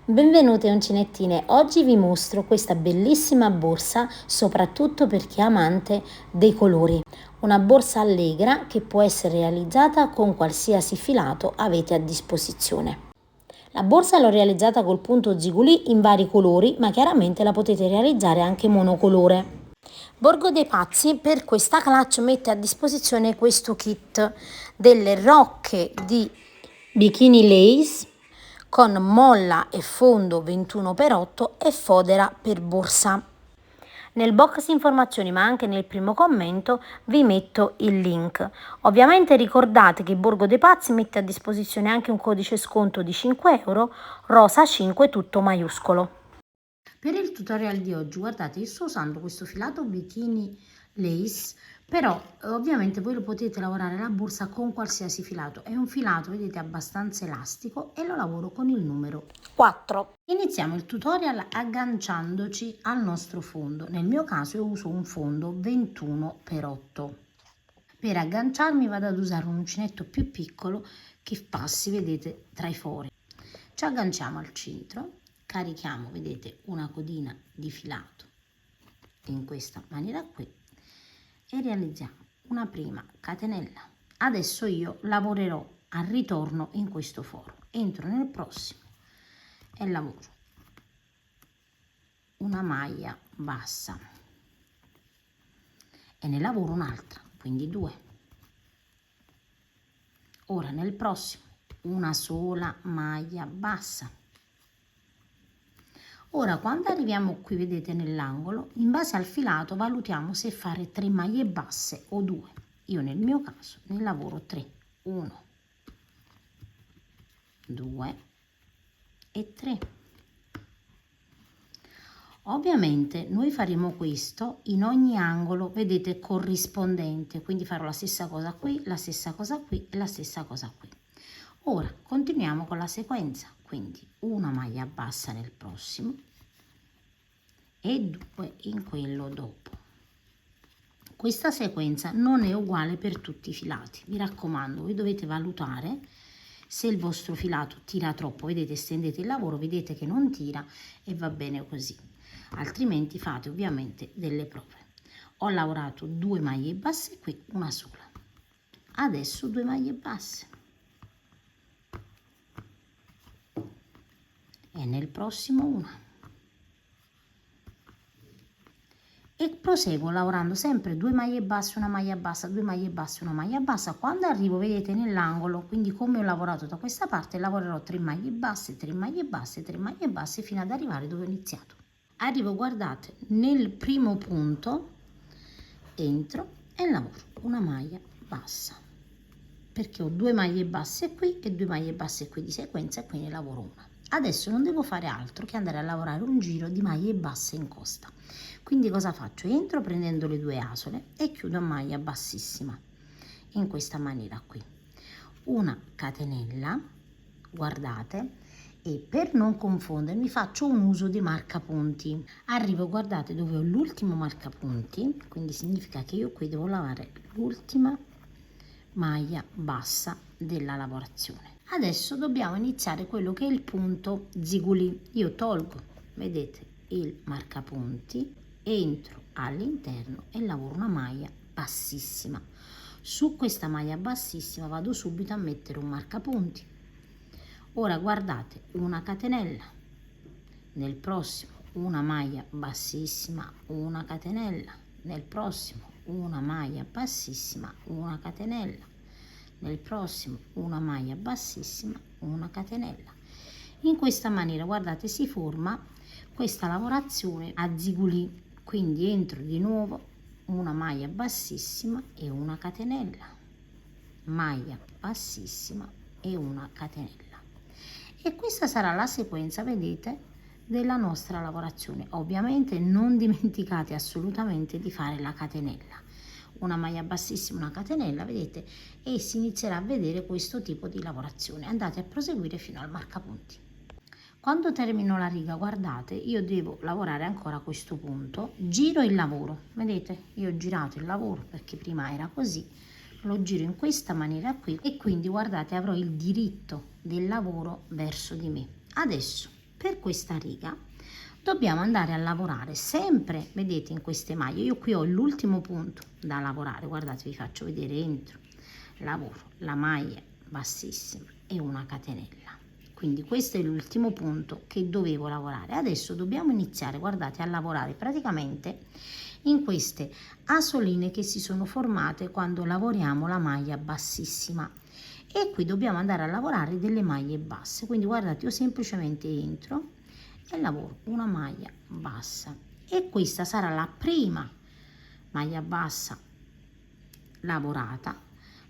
Benvenute uncinettine, oggi vi mostro questa bellissima borsa soprattutto per chi è amante dei colori. Una borsa allegra che può essere realizzata con qualsiasi filato avete a disposizione. La borsa l'ho realizzata col punto Ziguli in vari colori, ma chiaramente la potete realizzare anche monocolore. Borgo dei Pazzi per questa clutch mette a disposizione questo kit delle rocche di bikini lace con molla e fondo 21x8 e fodera per borsa. Nel box informazioni ma anche nel primo commento vi metto il link. Ovviamente ricordate che Borgo dei Pazzi mette a disposizione anche un codice sconto di 5 euro, rosa 5 tutto maiuscolo. Per il tutorial di oggi, guardate, io sto usando questo filato bikini lace, però ovviamente voi lo potete lavorare la borsa con qualsiasi filato. È un filato, vedete, abbastanza elastico e lo lavoro con il numero 4. Iniziamo il tutorial agganciandoci al nostro fondo. Nel mio caso io uso un fondo 21x8. Per agganciarmi vado ad usare un uncinetto più piccolo che passi, vedete, tra i fori. Ci agganciamo al centro. Carichiamo, vedete, una codina di filato in questa maniera qui e realizziamo una prima catenella. Adesso io lavorerò al ritorno in questo foro, entro nel prossimo e lavoro una maglia bassa e ne lavoro un'altra, quindi 2. Ora nel prossimo una sola maglia bassa. Ora quando arriviamo qui, vedete, nell'angolo, in base al filato valutiamo se fare 3 maglie basse o 2. Io nel mio caso ne lavoro 3. 1, 2 e 3. Ovviamente noi faremo questo in ogni angolo, vedete, corrispondente, quindi farò la stessa cosa qui, la stessa cosa qui e la stessa cosa qui. Ora continuiamo con la sequenza, quindi una maglia bassa nel prossimo e 2 in quello dopo. Questa sequenza non è uguale per tutti i filati, mi raccomando, voi dovete valutare se il vostro filato tira troppo, vedete, stendete il lavoro, vedete che non tira e va bene così, altrimenti fate ovviamente delle prove. Ho lavorato 2 maglie basse, qui una sola, adesso 2 maglie basse e nel prossimo una. E proseguo lavorando sempre 2 maglie basse, una maglia bassa, 2 maglie basse, una maglia bassa. Quando arrivo, vedete, nell'angolo, quindi come ho lavorato da questa parte, lavorerò 3 maglie basse, 3 maglie basse, 3 maglie basse fino ad arrivare dove ho iniziato. Arrivo, guardate, nel primo punto, entro e lavoro una maglia bassa, perché ho 2 maglie basse qui e 2 maglie basse qui di sequenza e quindi lavoro una. Adesso non devo fare altro che andare a lavorare un giro di maglie basse in costa. Quindi cosa faccio? Entro prendendo le 2 asole e chiudo a maglia bassissima in questa maniera qui. Una catenella, guardate, e per non confondermi faccio un uso di marcapunti. Arrivo, guardate, dove ho l'ultimo marcapunti, quindi significa che io qui devo lavare l'ultima maglia bassa della lavorazione. Adesso dobbiamo iniziare quello che è il punto Ziguli. Io tolgo, vedete, il marcapunti, entro all'interno e lavoro una maglia bassissima. Su questa maglia bassissima vado subito a mettere un marcapunti. Ora guardate, una catenella, nel prossimo una maglia bassissima, una catenella, nel prossimo una maglia bassissima, una catenella, nel prossimo una maglia bassissima, una catenella. In questa maniera, guardate, si forma questa lavorazione a ziguli, quindi entro di nuovo una maglia bassissima e una catenella, maglia bassissima e una catenella. E questa sarà la sequenza, vedete, della nostra lavorazione. Ovviamente non dimenticate assolutamente di fare la catenella, una maglia bassissima, una catenella, vedete, e si inizierà a vedere questo tipo di lavorazione. Andate a proseguire fino al marcapunti. Quando termino la riga, guardate, io devo lavorare ancora a questo punto, giro il lavoro, vedete, io ho girato il lavoro perché prima era così, lo giro in questa maniera qui e quindi guardate avrò il diritto del lavoro verso di me. Adesso per questa riga dobbiamo andare a lavorare sempre, vedete, in queste maglie. Io qui ho l'ultimo punto da lavorare, guardate, vi faccio vedere, entro, lavoro la maglia bassissima e una catenella, quindi questo è l'ultimo punto che dovevo lavorare. Adesso dobbiamo iniziare, guardate, a lavorare praticamente in queste asoline che si sono formate quando lavoriamo la maglia bassissima, e qui dobbiamo andare a lavorare delle maglie basse. Quindi guardate, io semplicemente entro e lavoro una maglia bassa, e questa sarà la prima maglia bassa lavorata,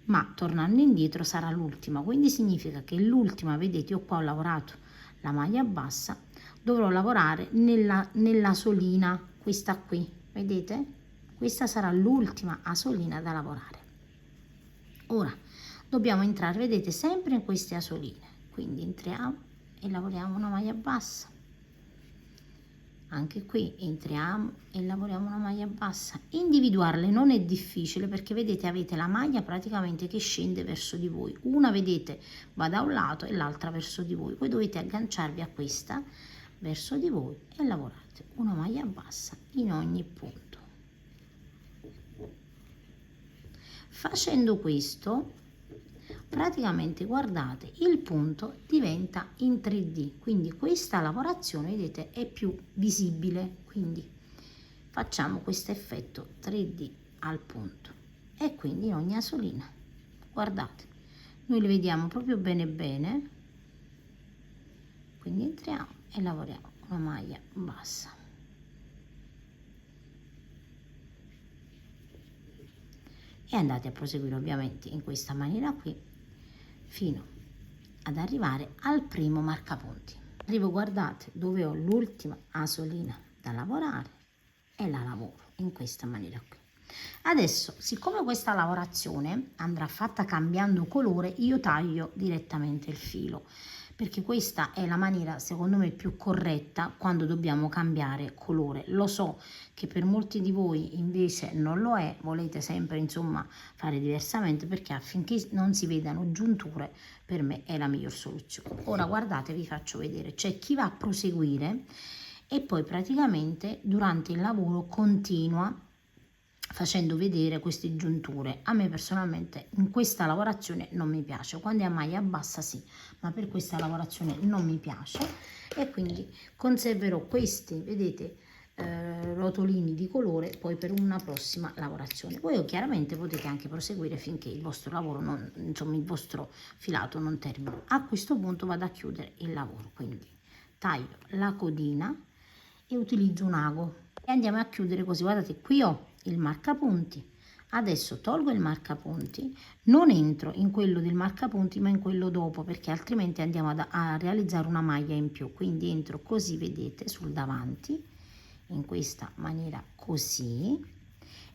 ma tornando indietro sarà l'ultima, quindi significa che l'ultima, vedete, io qua ho lavorato la maglia bassa, dovrò lavorare nella solina, questa qui, vedete, questa sarà l'ultima asolina da lavorare. Ora dobbiamo entrare, vedete, sempre in queste asoline, quindi entriamo e lavoriamo una maglia bassa. Anche qui entriamo e lavoriamo una maglia bassa. Individuarle non è difficile, perché vedete, avete la maglia praticamente che scende verso di voi, una, vedete, va da un lato e l'altra verso di voi, voi dovete agganciarvi a questa verso di voi e lavorate una maglia bassa in ogni punto. Facendo questo, praticamente, guardate, il punto diventa in 3D, quindi questa lavorazione, vedete, è più visibile, quindi facciamo questo effetto 3D al punto, e quindi in ogni asolina, guardate, noi le vediamo proprio bene bene, quindi entriamo e lavoriamo una maglia bassa. E andate a proseguire ovviamente in questa maniera qui fino ad arrivare al primo marcapunti. Arrivo, guardate, dove ho l'ultima asolina da lavorare e la lavoro in questa maniera qui. Adesso, siccome questa lavorazione andrà fatta cambiando colore, io taglio direttamente il filo, perché questa è la maniera, secondo me, più corretta quando dobbiamo cambiare colore. Lo so che per molti di voi invece non lo è, volete sempre, insomma, fare diversamente, perché affinché non si vedano giunture, per me è la miglior soluzione. Ora guardate, vi faccio vedere, c'è chi va a proseguire e poi praticamente durante il lavoro continua facendo vedere queste giunture. A me personalmente in questa lavorazione non mi piace, quando è a maglia bassa sì, ma per questa lavorazione non mi piace, e quindi conserverò questi, vedete, rotolini di colore poi per una prossima lavorazione. Voi chiaramente potete anche proseguire finché il vostro lavoro non, insomma, il vostro filato non termina. A questo punto vado a chiudere il lavoro, quindi taglio la codina e utilizzo un ago e andiamo a chiudere così. Guardate, qui ho il marcapunti, adesso tolgo il marcapunti, non entro in quello del marcapunti ma in quello dopo, perché altrimenti andiamo a realizzare una maglia in più, quindi entro così, vedete, sul davanti in questa maniera così,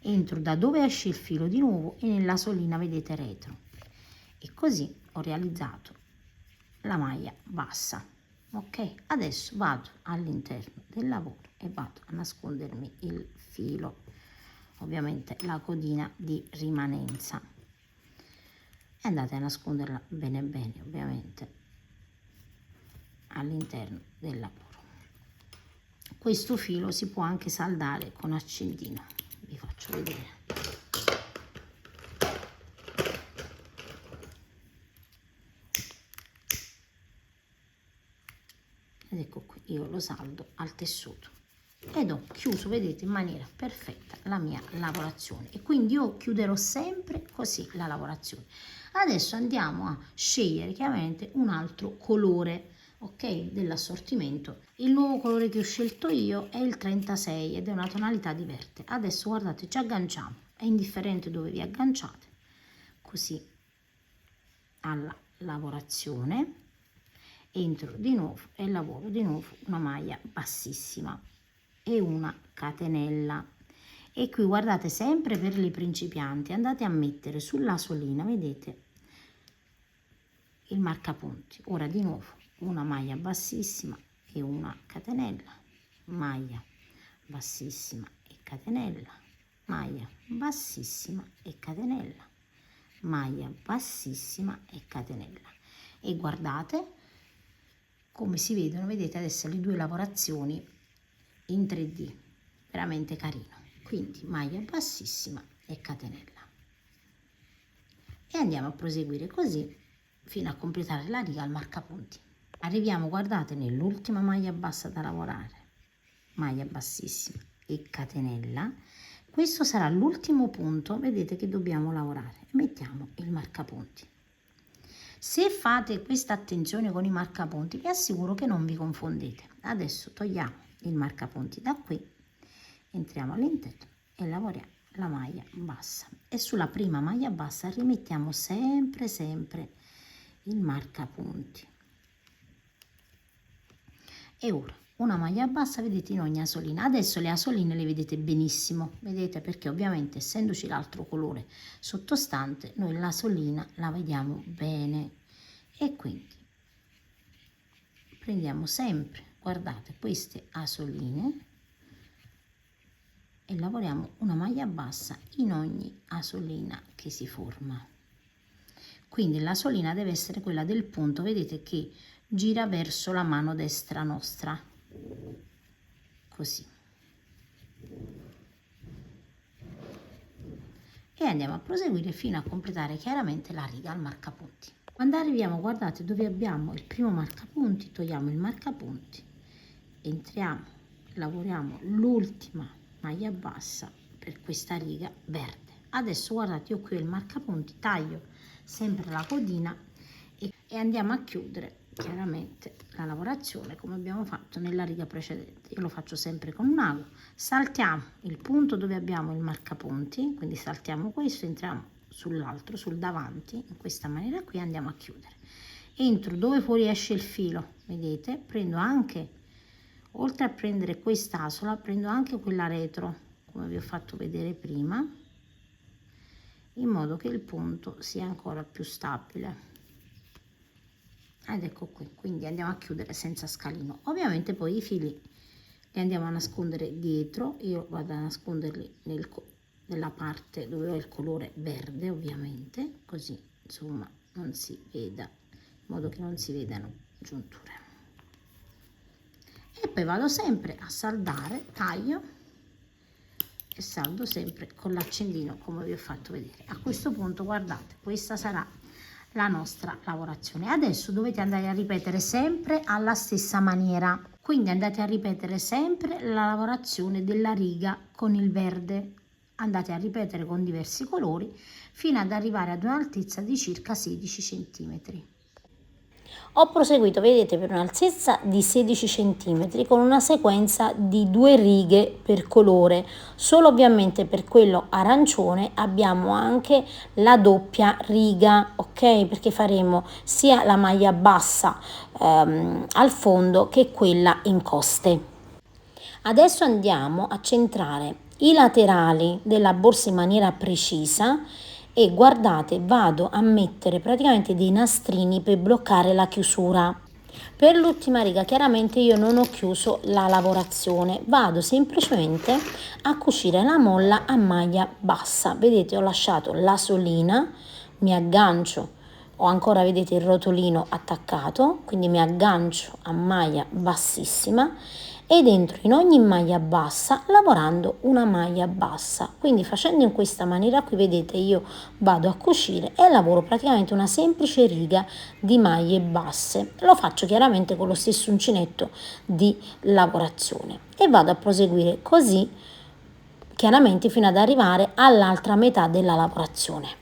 entro da dove esce il filo di nuovo e nella solina, vedete, retro, e così ho realizzato la maglia bassa. Ok, adesso vado all'interno del lavoro e vado a nascondermi il filo, ovviamente la codina di rimanenza, e andate a nasconderla bene bene, ovviamente, all'interno del lavoro. Questo filo si può anche saldare con accendino, vi faccio vedere. Ed ecco qui, io lo saldo al tessuto ed ho chiuso, vedete, in maniera perfetta la mia lavorazione, e quindi io chiuderò sempre così la lavorazione. Adesso andiamo a scegliere chiaramente un altro colore, ok, dell'assortimento. Il nuovo colore che ho scelto io è il 36 ed è una tonalità di verde. Adesso guardate, ci agganciamo, è indifferente dove vi agganciate, così alla lavorazione. Entro di nuovo e lavoro di nuovo una maglia bassissima e una catenella, e qui guardate, sempre per le principianti andate a mettere sulla solina, vedete, il marcapunti. Ora di nuovo una maglia bassissima e una catenella, maglia bassissima e catenella, maglia bassissima e catenella, maglia bassissima e catenella, e guardate, come si vedono, vedete adesso le due lavorazioni in 3D, veramente carino. Quindi maglia bassissima e catenella, e andiamo a proseguire così fino a completare la riga al marcapunti. Arriviamo, guardate, nell'ultima maglia bassa da lavorare, maglia bassissima e catenella. Questo sarà l'ultimo punto, vedete, che dobbiamo lavorare. Mettiamo il marcapunti. Se fate questa attenzione con i marcapunti, vi assicuro che non vi confondete. Adesso togliamo il marcapunti da qui, entriamo all'interno e lavoriamo la maglia bassa, e sulla prima maglia bassa rimettiamo sempre il marcapunti. E ora una maglia bassa, vedete, in ogni asolina. Adesso le asoline le vedete benissimo, vedete, perché ovviamente essendoci l'altro colore sottostante, noi l'asolina la vediamo bene. E quindi prendiamo sempre, guardate, queste asoline e lavoriamo una maglia bassa in ogni asolina che si forma. Quindi l'asolina deve essere quella del punto, vedete, che gira verso la mano destra nostra, così, e andiamo a proseguire fino a completare chiaramente la riga al marcapunti. Quando arriviamo, guardate, dove abbiamo il primo marcapunti, togliamo il marcapunti, entriamo, lavoriamo l'ultima maglia bassa per questa riga verde. Adesso guardate, io qui ho il marcapunti, taglio sempre la codina e andiamo a chiudere chiaramente la lavorazione come abbiamo fatto nella riga precedente. Io lo faccio sempre con un ago, saltiamo il punto dove abbiamo il marcapunti, quindi saltiamo questo, entriamo sull'altro, sul davanti, in questa maniera qui, andiamo a chiudere. Entro dove fuori esce il filo, vedete, prendo anche, oltre a prendere quest'asola, prendo anche quella retro, come vi ho fatto vedere prima, in modo che il punto sia ancora più stabile. Ed ecco qui, quindi andiamo a chiudere senza scalino. Ovviamente poi i fili li andiamo a nascondere dietro, io vado a nasconderli nella parte dove ho il colore verde, ovviamente, così insomma non si veda, in modo che non si vedano giunture. E poi vado sempre a saldare, taglio e saldo sempre con l'accendino come vi ho fatto vedere. A questo punto, guardate, questa sarà la nostra lavorazione. Adesso dovete andare a ripetere sempre alla stessa maniera, quindi andate a ripetere sempre la lavorazione della riga con il verde, andate a ripetere con diversi colori fino ad arrivare ad un'altezza di circa 16 cm. Ho proseguito, vedete, per un'altezza di 16 cm con una sequenza di 2 righe per colore. Solo ovviamente per quello arancione abbiamo anche la doppia riga, ok? Perché faremo sia la maglia bassa al fondo che quella in coste. Adesso andiamo a centrare i laterali della borsa in maniera precisa e guardate, vado a mettere praticamente dei nastrini per bloccare la chiusura. Per l'ultima riga chiaramente io non ho chiuso la lavorazione, vado semplicemente a cucire la molla a maglia bassa. Vedete, ho lasciato la solina, mi aggancio, ho ancora, vedete, il rotolino attaccato, quindi mi aggancio a maglia bassissima ed entro in ogni maglia bassa lavorando una maglia bassa. Quindi facendo in questa maniera qui, vedete, io vado a cucire e lavoro praticamente una semplice riga di maglie basse. Lo faccio chiaramente con lo stesso uncinetto di lavorazione e vado a proseguire così chiaramente fino ad arrivare all'altra metà della lavorazione.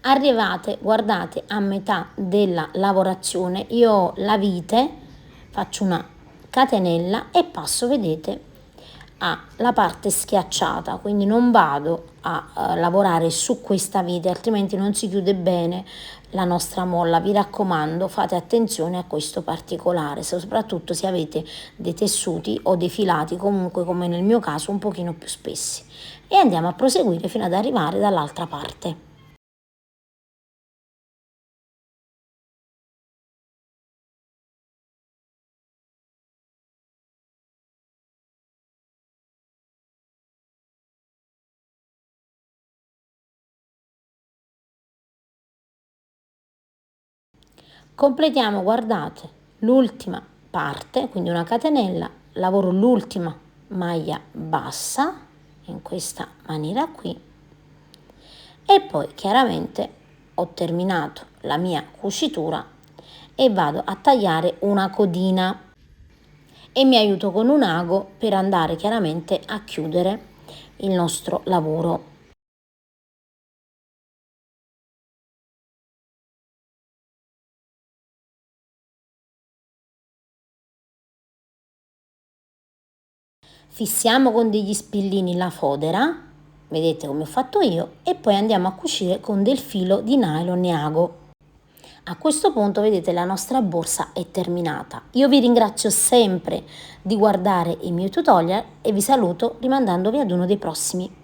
Arrivate, guardate, a metà della lavorazione, io ho la vite, faccio una catenella e passo, vedete, la parte schiacciata, quindi non vado a lavorare su questa vite, altrimenti non si chiude bene la nostra molla. Vi raccomando, fate attenzione a questo particolare, soprattutto se avete dei tessuti o dei filati, comunque come nel mio caso, un pochino più spessi. E andiamo a proseguire fino ad arrivare dall'altra parte. Completiamo, guardate, l'ultima parte, quindi una catenella, lavoro l'ultima maglia bassa in questa maniera qui e poi chiaramente ho terminato la mia cucitura e vado a tagliare una codina e mi aiuto con un ago per andare chiaramente a chiudere il nostro lavoro. Fissiamo con degli spillini la fodera, vedete come ho fatto io, e poi andiamo a cucire con del filo di nylon e ago. A questo punto vedete la nostra borsa è terminata. Io vi ringrazio sempre di guardare i miei tutorial e vi saluto rimandandovi ad uno dei prossimi.